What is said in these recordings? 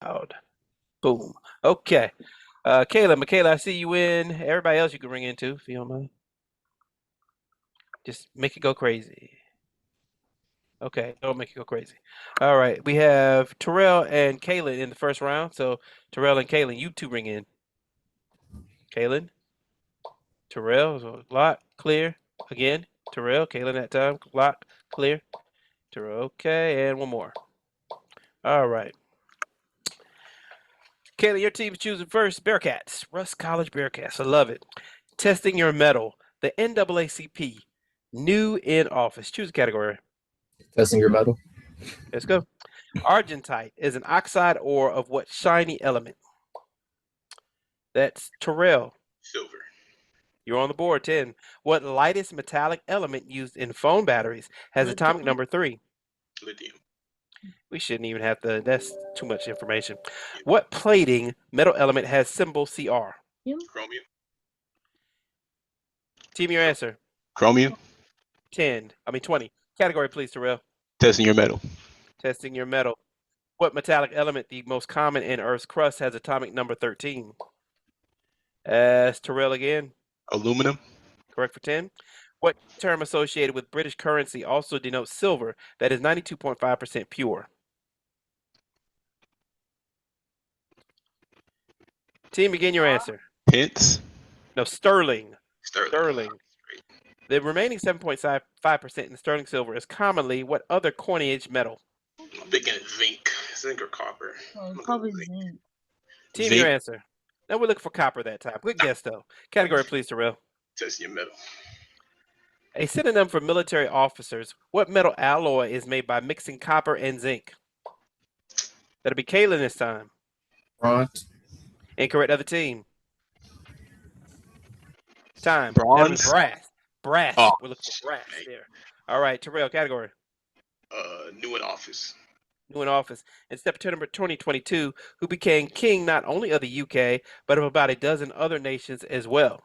Loud. Boom. Okay. Michaela, I see you in. Everybody else you can ring into if you don't mind. Just make it go crazy. Okay, don't make it go crazy. All right, we have Terrell and Kaylin in the first round. So Terrell and Kaylin, you two ring in. Kaylin, Terrell, so lock, clear. Again, Terrell, Kaylin that time, lock, clear. Terrell, okay, and one more. All right. Kaylin, your team is choosing first. Bearcats, Russ College Bearcats. I love it. Testing your metal. The NAACP, new in office. Choose a category. Testing your metal. Let's go. Argentite is an oxide ore of what shiny element? That's Terrell. Silver. You're on the board. 10. What lightest metallic element used in phone batteries has atomic number 3? Lithium. We shouldn't even have to. That's too much information. What plating metal element has symbol CR? Chromium. Team, your answer. Chromium. 20. Category, please, Terrell. Testing your metal. Testing your metal. What metallic element, the most common in Earth's crust, has atomic number 13? As Terrell again. Aluminum. Correct for 10. What term associated with British currency also denotes silver that is 92.5% pure? Team, begin your answer. Pence. No, sterling. Sterling. The remaining 7.5% in sterling silver is commonly what other coinage metal? I'm thinking zinc. Zinc or copper. Probably zinc. Team, Zinc. your answer. No, we're looking for copper that time. Good guess, though. Category, please, Terrell. Testing your metal. A synonym for military officers. What metal alloy is made by mixing copper and zinc? That'll be Kaylin this time. Bronze. Incorrect, other team. Time. Bronze. Brass. Brass. Oh. We're looking for brass there. All right, Terrell, category. New in office. New in office. In September 2022, who became king not only of the UK, but of about a dozen other nations as well?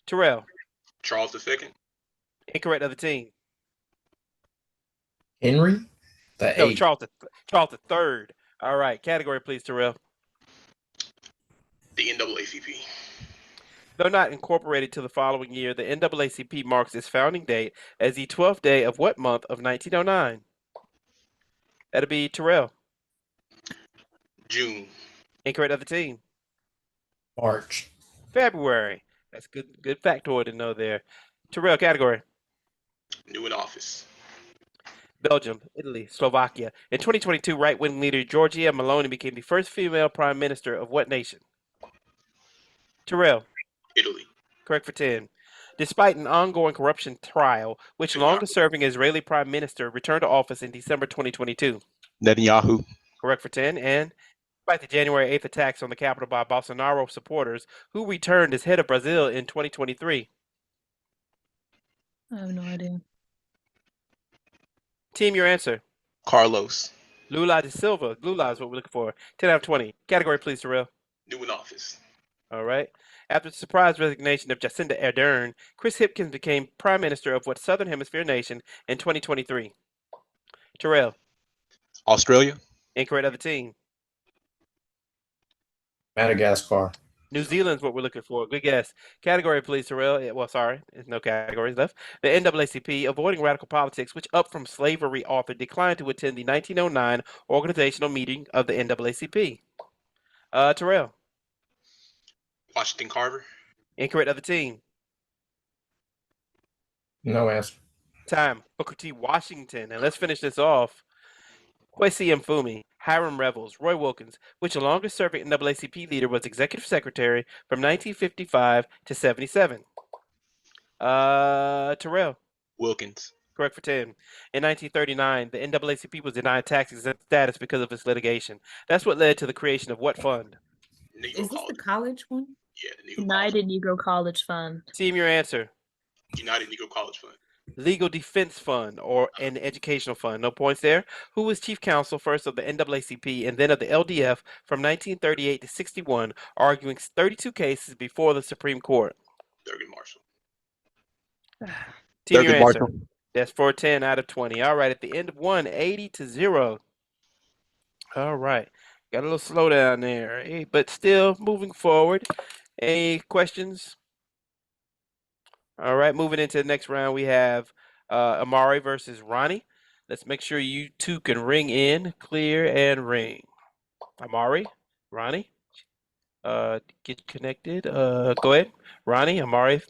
Terrell. Charles II. Incorrect, other team. Henry. No, Charles III. All right, category, please, Terrell. The NAACP. Though not incorporated till the following year, the NAACP marks its founding date as the 12th day of what month of 1909? That'll be Terrell. June. Incorrect, other team. March. February. That's good factoid to know there. Terrell, category. New in office. Belgium, Italy, Slovakia. In 2022, right-wing leader Giorgia Meloni became the first female prime minister of what nation? Terrell. Italy. Correct for 10. Despite an ongoing corruption trial, which longest-serving Israeli prime minister returned to office in December 2022? Netanyahu. Correct for 10. And despite the January 8th attacks on the Capitol by Bolsonaro supporters, who returned as head of Brazil in 2023? I have no idea. Team, your answer. Carlos. Lula da Silva. Lula is what we're looking for. 10 out of 20. Category, please, Terrell. New in office. All right. After the surprise resignation of Jacinda Ardern, Chris Hipkins became prime minister of what Southern Hemisphere nation in 2023? Terrell. Australia. Incorrect, other team. Madagascar. New Zealand's what we're looking for. Good guess. Category, please, Terrell. Well, sorry, there's no categories left. The NAACP, avoiding radical politics, which up from slavery author, declined to attend the 1909 organizational meeting of the NAACP. Terrell. Washington Carver. Incorrect, other team. No answer. Time. Booker T. Washington. And let's finish this off. Kwesi Mfumi, Hiram Revels, Roy Wilkins, which the longest-serving NAACP leader was executive secretary from 1955 to 77? Terrell. Wilkins. Correct for 10. In 1939, the NAACP was denied tax-exempt status because of its litigation. That's what led to the creation of what fund? Is this the college one? Yeah, the Negro United Negro College Fund. Team, your answer. United Negro College Fund. Legal Defense Fund or an educational fund. No points there. Who was chief counsel first of the NAACP and then of the LDF from 1938 to 61, arguing 32 cases before the Supreme Court? Thurgood Marshall. Team, your answer. That's for 10 out of 20. All right, at the end of 80-0. All right. Got a little slowdown there, but still moving forward. Any questions? All right, moving into the next round, we have Amari versus Ronnie. Let's make sure you two can ring in, clear, and ring. Amari, Ronnie, get connected. Go ahead, Ronnie, Amari,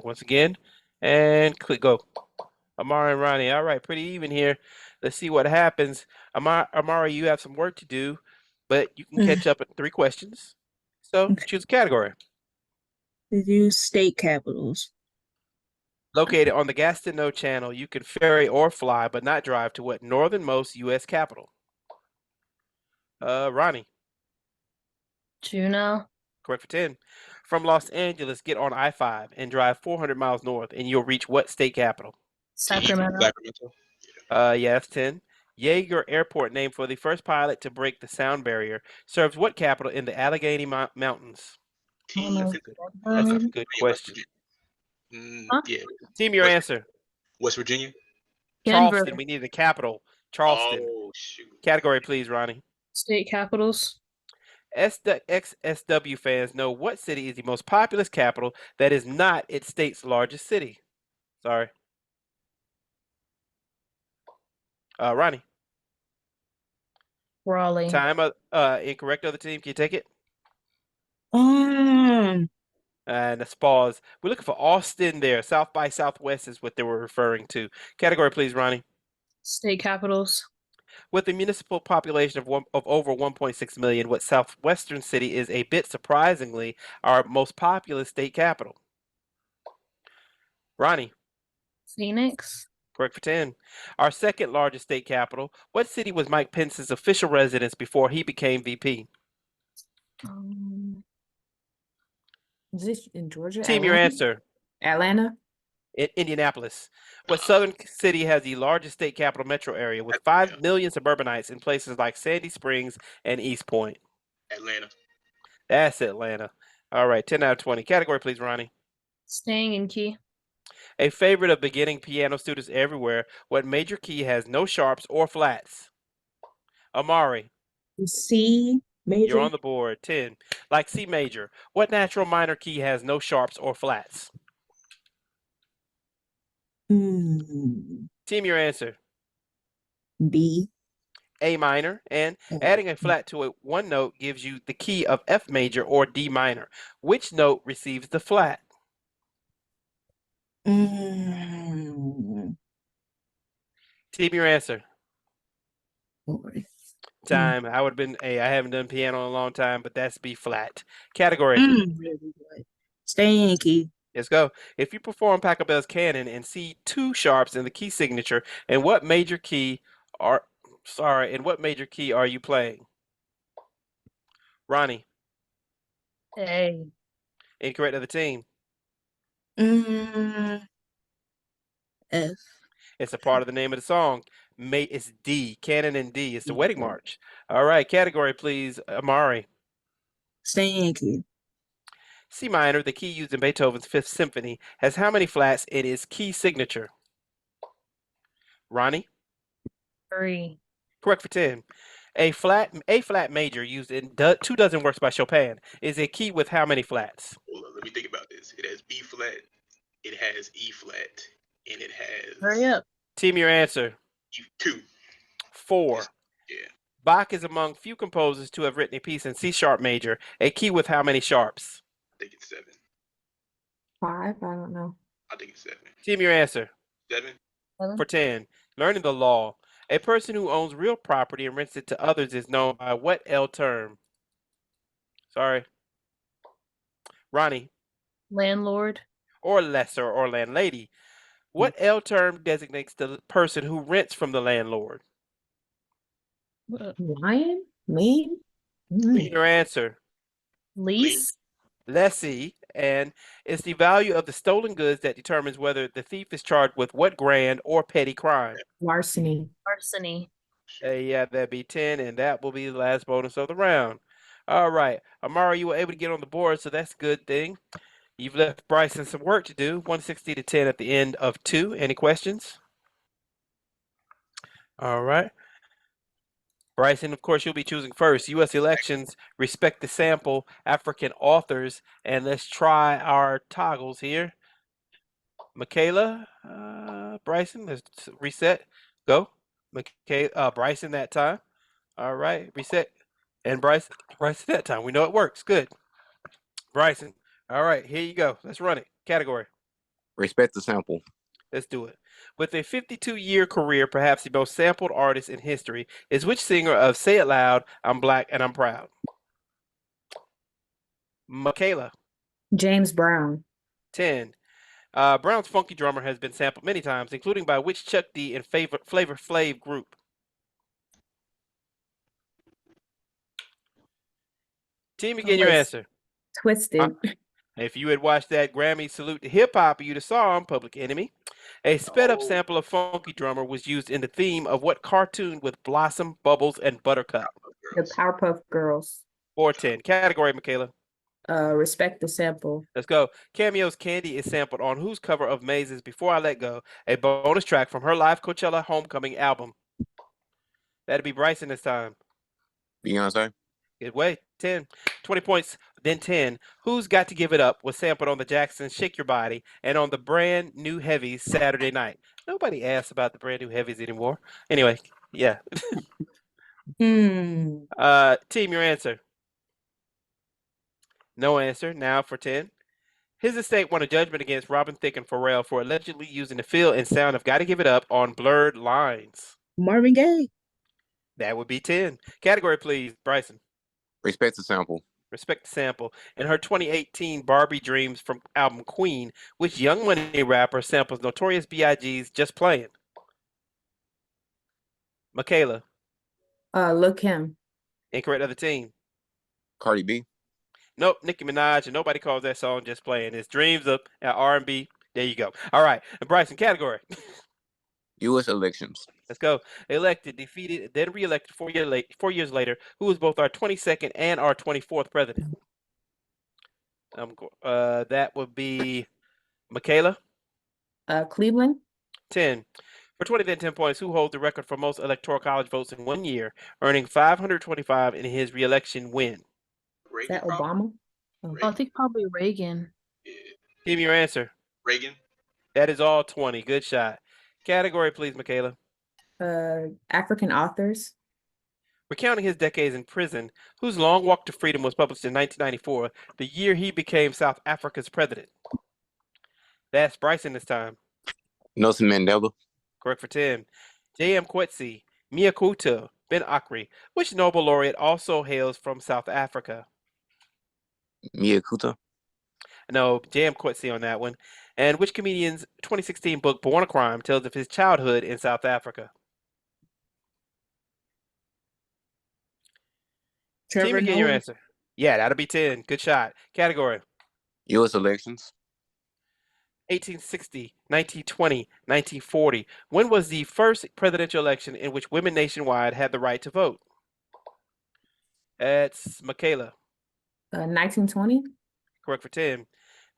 once again, and click go. Amari and Ronnie. All right, pretty even here. Let's see what happens. Amari, you have some work to do, but you can catch up in 3 questions. So choose a category. Use state capitals. Located on the Gastineau Channel, you can ferry or fly, but not drive to what northernmost U.S. capital? Ronnie, Juneau. correct for 10. From Los Angeles, get on I-5 and drive 400 miles north, and you'll reach what state capital? Sacramento. Sacramento. Yeah, that's 10. Yeager Airport, named for the first pilot to break the sound barrier, serves what capital in the Allegheny Mountains? Oh, no. That's a good question. Huh? Yeah. Team, your West- answer. West Virginia. Denver. Charleston. We need the capital. Charleston. Oh shoot. Category, please, Ronnie. State capitals. XSW fans know what city is the most populous capital that is not its state's largest city? Sorry. Ronnie. Raleigh. Time. Incorrect. Other team. Can you take it? And let's pause. We're looking for Austin there. South by Southwest is what they were referring to. Category, please, Ronnie. State capitals. With a municipal population of over 1.6 million, what southwestern city is a bit surprisingly our most populous state capital? Ronnie, Phoenix. correct for 10. Our second largest state capital, what city was Mike Pence's official residence before he became VP? Is this in Georgia? Team, your answer. Atlanta? Indianapolis. What southern city has the largest state capital metro area with 5 million suburbanites in places like Sandy Springs and East Point? Atlanta. That's Atlanta. All right, 10 out of 20. Category, please, Ronnie. Staying in key. A favorite of beginning piano students everywhere, what major key has no sharps or flats? Amari, C major. you're on the board. 10. Like C major, what natural minor key has no sharps or flats? Team, your answer. B. A minor, and adding a flat to a one note gives you the key of F major or D minor. Which note receives the flat? Team, your answer. Time. I would have been A. I haven't done piano in a long time, but that's B flat. Category. Stay in key. Let's go. If you perform Pachelbel's canon and see 2 sharps in the key signature, in what major key are you playing? Ronnie, A. incorrect of the team. F. It's a part of the name of the song. It's D. Canon and D. It's the wedding march. All right. Category, please, Amari. Stay in key. C minor, the key used in Beethoven's Fifth Symphony, has how many flats in its key signature? Ronnie? 3. Correct for 10. A flat major used in 2 dozen works by Chopin is a key with how many flats? Hold on, let me think about this. It has B flat, it has E flat, and it has Hurry up. Team, your answer. 2. 4. Yeah. Bach is among few composers to have written a piece in C sharp major, a key with how many sharps? I think it's 7. 5? I don't know. I think it's 7. Team, your answer. 7. For 10. Learning the law. A person who owns real property and rents it to others is known by what L term? Sorry. Ronnie. Landlord. Or lesser or landlady. What L term designates the person who rents from the landlord? Lion? Lane? Your answer. Lease. Lessee, and it's the value of the stolen goods that determines whether the thief is charged with what grand or petty crime. Larceny. Larceny. Yeah, that'd be 10, and that will be the last bonus of the round. All right, Amara, you were able to get on the board, so that's a good thing. You've left Bryson some work to do. 160 to 10 at the end of 2. Any questions? All right. Bryson, of course, you'll be choosing first. U.S. elections, respect the sample, African authors, and let's try our toggles here. Michaela, Bryson, let's reset. Go. Bryson that time. All right, reset. And Bryson that time. We know it works. Good. Bryson. All right, here you go. Let's run it. Category. Respect the sample. Let's do it. With a 52-year career, perhaps the most sampled artist in history, is which singer of Say It Loud, I'm Black and I'm Proud? Michaela. James Brown. 10. Brown's funky drummer has been sampled many times, including by which Chuck D and Flavor Flav group? Team, begin your answer. Twisted. If you had watched that Grammy Salute to Hip Hop, you'd have saw Public Enemy. A sped-up sample of Funky Drummer was used in the theme of what cartoon with Blossom, Bubbles, and Buttercup? The Powerpuff Girls. 410. Category, Michaela. Respect the sample. Let's go. Cameo's Candy is sampled on whose cover of Mazes Before I Let Go, a bonus track from her live Coachella Homecoming album? That'd be Bryson this time. Beyonce. Good way. 10. 20 points, then 10. Who's Got to Give It Up was sampled on the Jacksons Shake Your Body and on the brand new Heavies Saturday Night. Nobody asks about the brand new Heavies anymore. Anyway, yeah. Hmm. Team, your answer. No answer. Now for 10. His estate won a judgment against Robin Thicke and Pharrell for allegedly using the feel and sound of Gotta Give It Up on Blurred Lines. Marvin Gaye. That would be 10. Category, please, Bryson. Respect the sample. Respect the sample. In her 2018 Barbie Dreams from album Queen, which Young Money rapper samples Notorious B.I.G.'s Just Playing? Michaela. Look Him. Incorrect other team. Cardi B. Nope, Nicki Minaj, and nobody calls that song Just Playing. It's Dreams of R&B. There you go. All right, and Bryson, category. U.S. elections. Let's go. Elected, defeated, then re-elected 4 years later, who was both our 22nd and our 24th president? That would be Michaela. Cleveland. 10. For 20, then 10 points, who holds the record for most electoral college votes in 1 year, earning 525 in his re-election win? Is Reagan, that probably? Obama? Oh. I think probably Reagan. Yeah. Give me your answer. Reagan. That is all 20. Good shot. Category, please, Michaela. African authors. Recounting his decades in prison, whose Long Walk to Freedom was published in 1994, the year he became South Africa's president? That's Bryson this time. Nelson Mandela. Correct for 10. J.M. Coetzee, Mia Couto, Ben Akri. Which Nobel laureate also hails from South Africa? Mia Kuta. No, J.M. Coetzee on that one. And which comedian's 2016 book, Born a Crime, tells of his childhood in South Africa? Team, Trevor begin your Noah. answer. Yeah, that'll be 10. Good shot. Category. U.S. elections. 1860, 1920, 1940. When was the first presidential election in which women nationwide had the right to vote? That's Michaela. 1920. Correct for 10.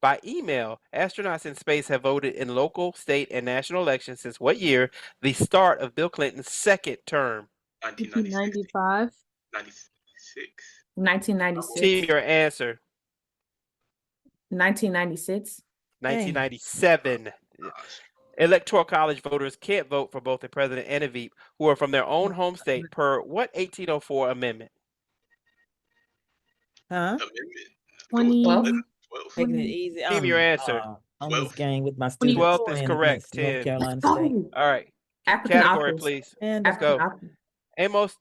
By email, astronauts in space have voted in local, state, and national elections since what year? The start of Bill Clinton's second term. 1996. 1995. 96. 1996. Team, your answer. 1996. 1997. Gosh. Electoral college voters can't vote for both a president and a VP who are from their own home state per what 1804 amendment? Huh? Amendment. 20. 12. 12. Taking it easy. Give me your answer. On 12. this game with my students 12 is playing correct. against North 10. Carolina State. Oh, All right. African Category, authors. please. And Let's African go. authors. Amos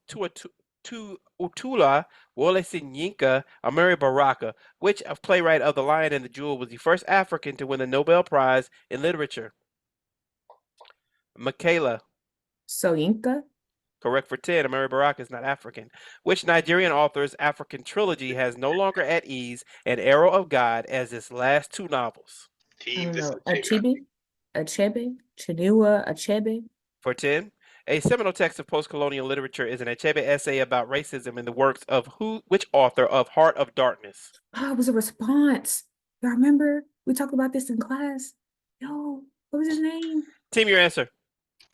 Utula Wole Soyinka Amiri Baraka, which playwright of The Lion and the Jewel was the first African to win the Nobel Prize in Literature? Michaela. Soyinka. Correct for 10. Amiri Baraka is not African. Which Nigerian author's African trilogy has No Longer at Ease and Arrow of God as its last two novels? I Team. don't This know. is a team. Achebe. Chinua Achebe. For 10. A seminal text of post-colonial literature is an Achebe essay about racism in the works of which author of Heart of Darkness? Oh, it was a response. Y'all remember? We talked about this in class. Yo, what was his name? Team, your answer.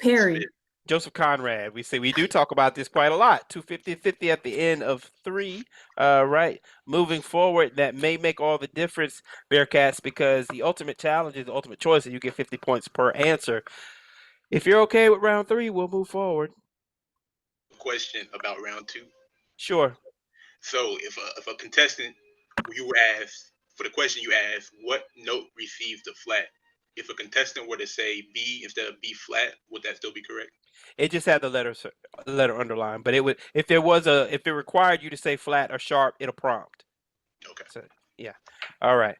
Perry. Smith. Joseph Conrad. We do talk about this quite a lot. 250-50 at the end of 3. Right. Moving forward, that may make all the difference, Bearcats, because the ultimate challenge is the ultimate choice, and you get 50 points per answer. If you're okay with round 3, we'll move forward. Question about round 2. Sure. So if a contestant, you were asked for the question you asked, what note receives the flat? If a contestant were to say B instead of B flat, would that still be correct? It just had the letter underlined, but it would if it required you to say flat or sharp, it'll prompt. Okay. So yeah. All right.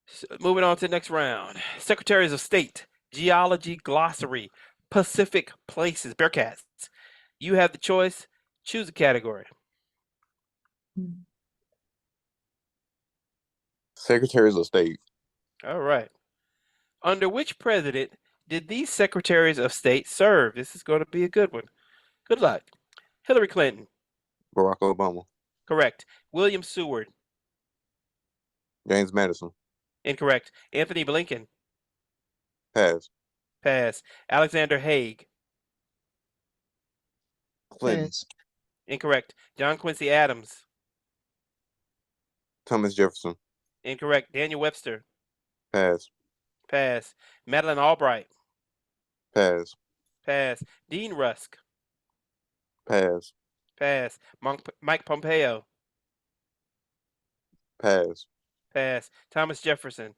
So, moving on to the next round. Secretaries of State, Geology Glossary, Pacific Places. Bearcats. You have the choice. Choose a category. Secretaries of State. All right. Under which president did these secretaries of state serve? This is going to be a good one. Good luck. Hillary Clinton. Barack Obama. Correct. William Seward. James Madison. Incorrect. Anthony Blinken. Pass. Pass. Alexander Haig. Clinton. Pass. Incorrect. John Quincy Adams. Thomas Jefferson. Incorrect. Daniel Webster. Pass. Pass. Madeleine Albright. Pass. Pass. Dean Rusk. Pass. Pass. Mike Pompeo. Pass. Pass. Thomas Jefferson.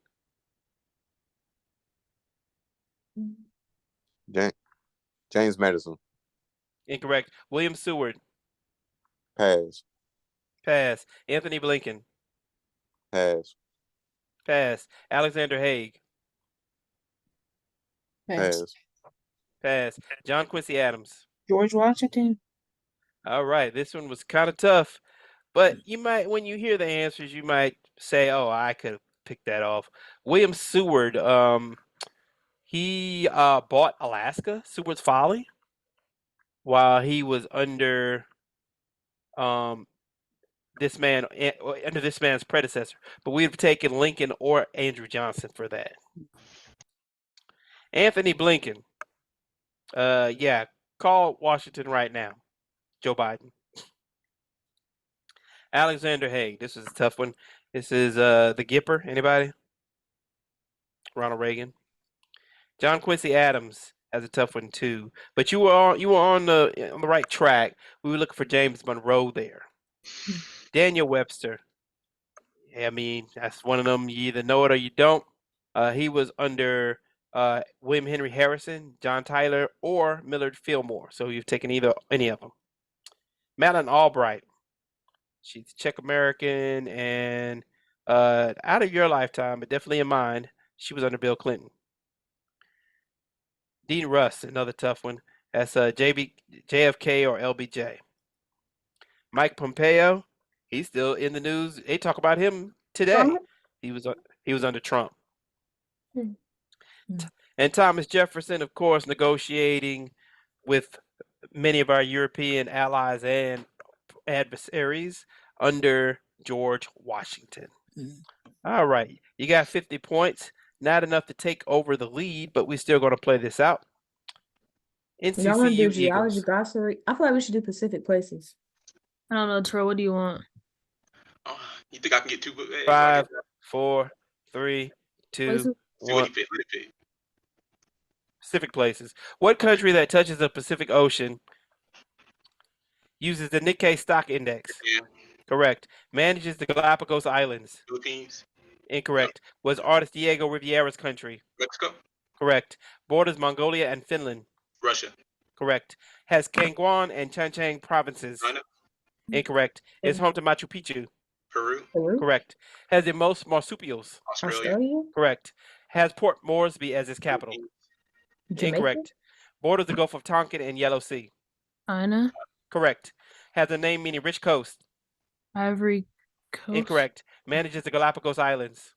James Madison. Incorrect. William Seward. Pass. Pass. Anthony Blinken. Pass. Pass. Alexander Haig. Pass. Pass. Pass. John Quincy Adams. George Washington. All right, this one was kind of tough, but you might, when you hear the answers, you might say, "Oh, I could have picked that off." William Seward, he bought Alaska, Seward's Folly, while he was under this man, under this man's predecessor. But we'd have taken Lincoln or Andrew Johnson for that. Anthony Blinken, yeah, call Washington right now. Joe Biden. Alexander Haig. This is a tough one. This is the Gipper. Anybody? Ronald Reagan. John Quincy Adams has a tough one too. But you were on the right track. We were looking for James Monroe there. Daniel Webster. I mean, that's one of them. You either know it or you don't. He was under William Henry Harrison, John Tyler, or Millard Fillmore. So you've taken any of them. Madeleine Albright. She's Czech American and out of your lifetime, but definitely in mine, she was under Bill Clinton. Dean Rusk, another tough one. That's JFK or LBJ. Mike Pompeo, he's still in the news. They talk about him today. Trump? He was under Trump. Hmm. And Thomas Jefferson, of course, negotiating with many of our European allies and adversaries under George Washington. All right, you got 50 points. Not enough to take over the lead, but we're still going to play this out. Y'all want to do NCCU geology Eagles. glossary? I feel like we should do Pacific Places. I don't know, Terrell. What do you want? Oh, you think I can get two? 5, 4, 3, 2, Places? See what 1. he pick. What he pick. Pacific places. What country that touches the Pacific Ocean uses the Nikkei Stock Index? Yeah. Correct. Manages the Galapagos Islands? Philippines, Incorrect. Was artist Diego Rivera's country? Mexico, Correct. Borders Mongolia and Finland? Russia, Correct. Has Kangwon and Changchang provinces? China, Incorrect. Is home to Machu Picchu? Peru, Peru? Correct. Has the most marsupials? Australia, Australia? Correct. Has Port Moresby as its capital? Jamaica? Incorrect. Borders the Gulf of Tonkin and Yellow Sea? China, Correct. Has a name meaning rich coast? Ivory Coast. Incorrect. Manages the Galapagos Islands?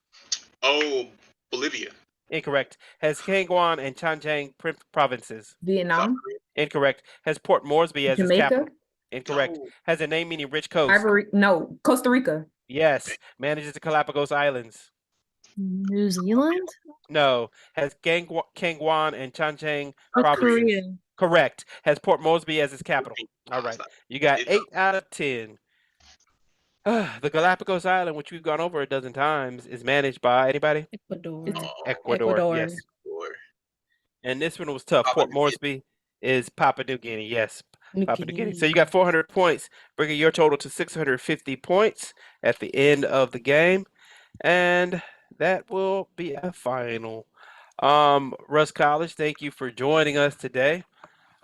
Oh, Bolivia, Incorrect. Has Kangwon and Changchang provinces? South Vietnam? Korea. Incorrect. Has Port Moresby as its Jamaica? capital? Incorrect. No. Has a name meaning rich coast? No, Costa Rica. Yes. Manages the Galapagos Islands? New Zealand, No. Has Kangwon and Changchang North provinces? Korea. Correct. Has Port Moresby as its capital. All right. You got 8 out of 10. The Galapagos Island, which we've gone over a dozen times, is managed by anybody? Ecuador. It's Ecuador. Ecuador. Yes. Or And this one was tough. Papua Port New Guinea. Moresby is Papua New Guinea. Yes. New Papua New Guinea. Guinea. So you got 400 points, bringing your total to 650 points at the end of the game. And that will be a final. Russ College, thank you for joining us today.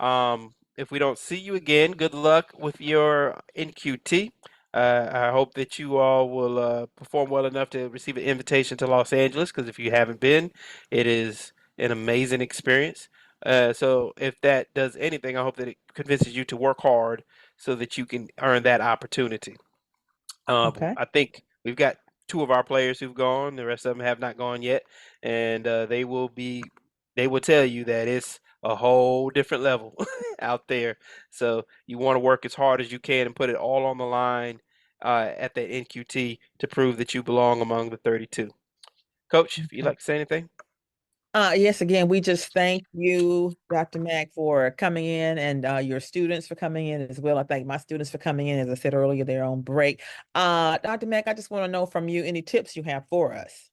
If we don't see you again, good luck with your NQT. I hope that you all will perform well enough to receive an invitation to Los Angeles, because if you haven't been, it is an amazing experience. So if that does anything, I hope that it convinces you to work hard so that you can earn that opportunity. Okay. I think we've got 2 of our players who've gone. The rest of them have not gone yet, and they will tell you that it's a whole different level out there. So you want to work as hard as you can and put it all on the line at the NQT to prove that you belong among the 32. Coach, if you'd Okay. like to say anything. Yes, again, we just thank you, Dr. Mack, for coming in, and your students for coming in as well. I thank my students for coming in. As I said earlier, they're on break. Dr. Mack, I just want to know from you any tips you have for us.